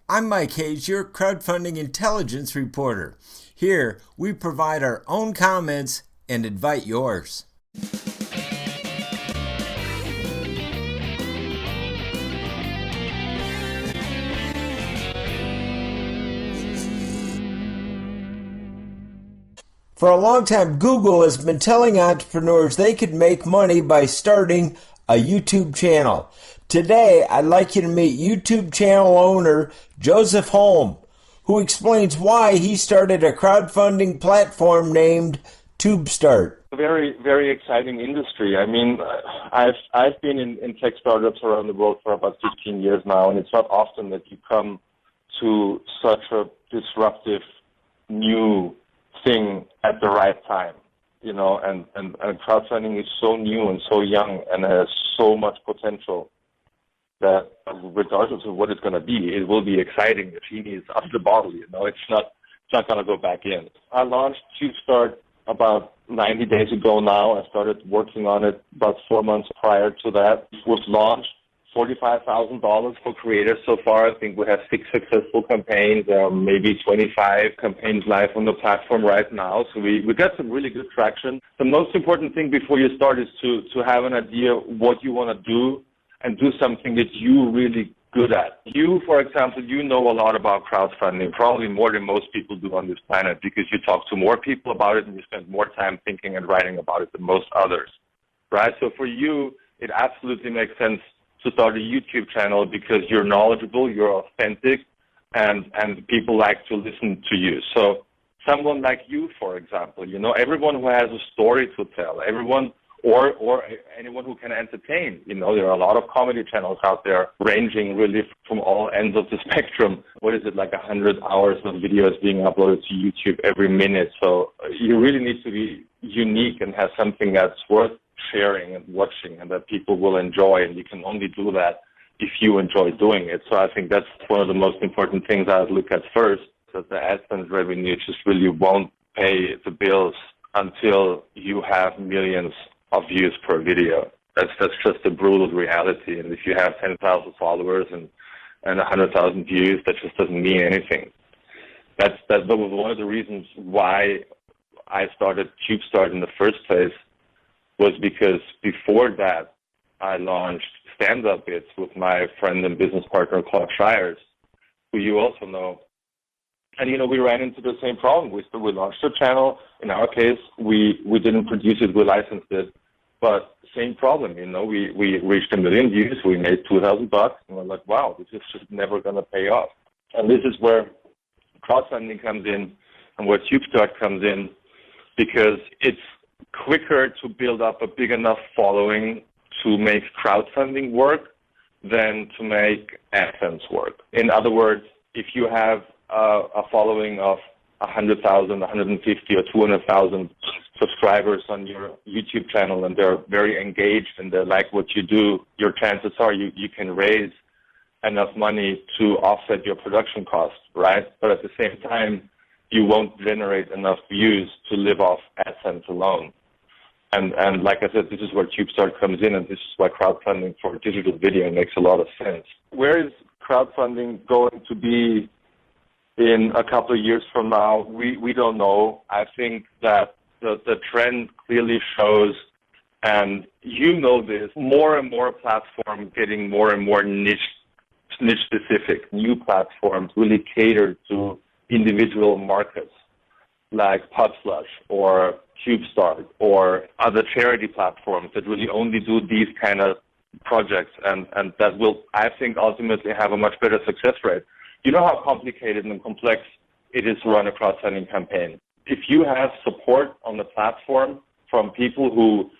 I'm Mike Hayes, your crowdfunding intelligence reporter. Here, we provide our own comments and invite yours. For a long time, Google has been telling entrepreneurs they could make money by starting a YouTube channel. Today, I'd like you to meet YouTube channel owner Josef Holm, who explains why he started a crowdfunding platform named TubeStart. A very, very exciting industry. I mean, I've been in tech startups around the world for about 15 years now, and it's not often that you come to such a disruptive new thing at the right time. You know, and crowdfunding is so new and so young and has so much potential that regardless of what it's going to be, it will be exciting. The genie is out of the bottle, you know. It's not going to go back in. I launched TubeStart about 90 days ago now. I started working on it about 4 months prior to that. It was launched, $45,000 for creators so far. I think we have 6 successful campaigns, maybe 25 campaigns live on the platform right now. So we got some really good traction. The most important thing before you start is to have an idea what you want to do and do something that you're really good at. You, for example, you know a lot about crowdfunding, probably more than most people do on this planet, because you talk to more people about it and you spend more time thinking and writing about it than most others, right? So for you, it absolutely makes sense to start a YouTube channel because you're knowledgeable, you're authentic, and people like to listen to you. So someone like you, for example, you know, everyone who has a story to tell, everyone or anyone who can entertain. You know, there are a lot of comedy channels out there ranging really from all ends of the spectrum. What is it, like 100 hours of videos being uploaded to YouTube every minute? So you really need to be unique and have something that's worth sharing and watching and that people will enjoy, and you can only do that if you enjoy doing it. So I think that's one of the most important things I would look at first, that the AdSense revenue just really won't pay the bills until you have millions of views per video. That's just a brutal reality. And if you have 10,000 followers and 100,000 views, that just doesn't mean anything. That was one of the reasons why I started TubeStart in the first place, was because before that, I launched Stand-Up Bits with my friend and business partner, Claude Shires, who you also know. And, you know, we ran into the same problem. We launched a channel. In our case, we didn't produce it, we licensed it. But same problem, you know, we reached 1 million views, we made $2,000, and we're like, wow, this is just never going to pay off. And this is where crowdfunding comes in and where TubeStart comes in, because it's quicker to build up a big enough following to make crowdfunding work than to make AdSense work. In other words, if you have a following of 100,000, 150, or 200,000 subscribers on your YouTube channel and they're very engaged and they like what you do, your chances are you can raise enough money to offset your production costs, right? But at the same time, you won't generate enough views to live off AdSense alone. And like I said, this is where TubeStart comes in, and this is why crowdfunding for digital video makes a lot of sense. Where is crowdfunding going to be in a couple of years from now? We don't know. I think that the trend clearly shows, and you know this, more and more platforms getting more and more niche specific. New platforms really cater to individual markets like Podslush or TubeStart or other charity platforms that really only do these kind of projects, and that will, I think, ultimately have a much better success rate. You know how complicated and complex it is to run a crowdfunding campaign. If you have support on the platform from people who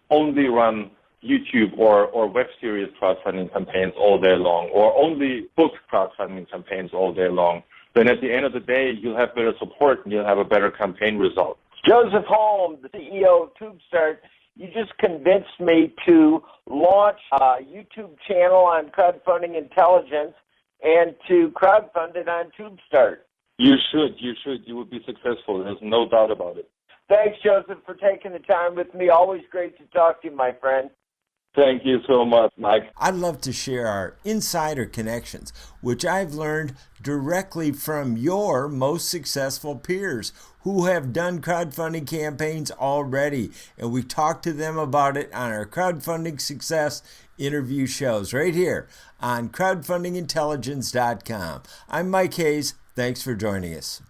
only run YouTube or web series crowdfunding campaigns all day long, or only book crowdfunding campaigns all day long, then at the end of the day, you'll have better support and you'll have a better campaign result. Josef Holm, the CEO of TubeStart, you just convinced me to launch a YouTube channel on crowdfunding intelligence and to crowdfund it on TubeStart. You should. You will be successful. There's no doubt about it. Thanks, Josef, for taking the time with me. Always great to talk to you, my friend. Thank you so much, Mike. I'd love to share our insider connections, which I've learned directly from your most successful peers who have done crowdfunding campaigns already. And we talk to them about it on our crowdfunding success interview shows right here on crowdfundingintelligence.com. I'm Mike Hayes. Thanks for joining us.